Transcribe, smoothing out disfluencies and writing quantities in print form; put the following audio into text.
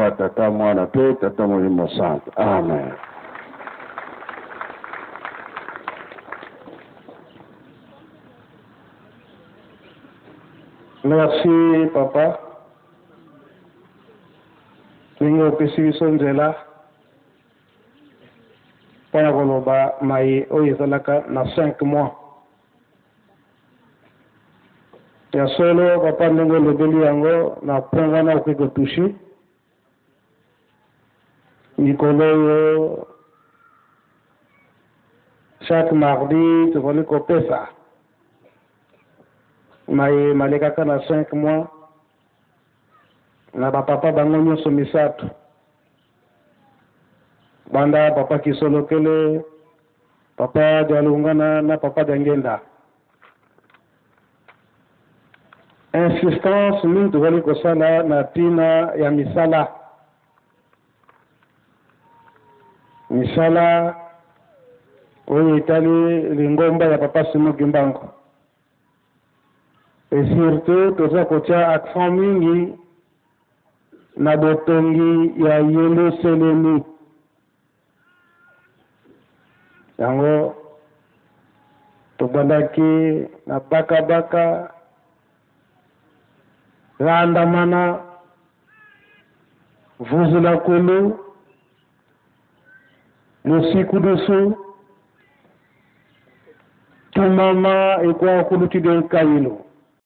papa tata mwana pe tata molimo santo. Amen. Merci papa. Ningo pesibiso nzela. Pona koloba mai oyezalaka na 5 mois. Ya solo papa ndenge lobeli yango na ponga na okeko touché. Nikolo chaque mardi tokoli kopesa. Mai malekaka na 5 mois. Na papa bango nyonso misato. Banda papa Kisolokele, papa Dialungana na papa Dengenda. Insistance mingi tokali kosala na tina ya misala. Misala oyo etali lingomba ya papa Simo Gimbango. Et surtout toza kotia accent mingi na botongi ya Yelo Seleni. Yango tobandaki na baka randamana vuzula kulu musiku dusu tumama ekwa kulu tidel kayilo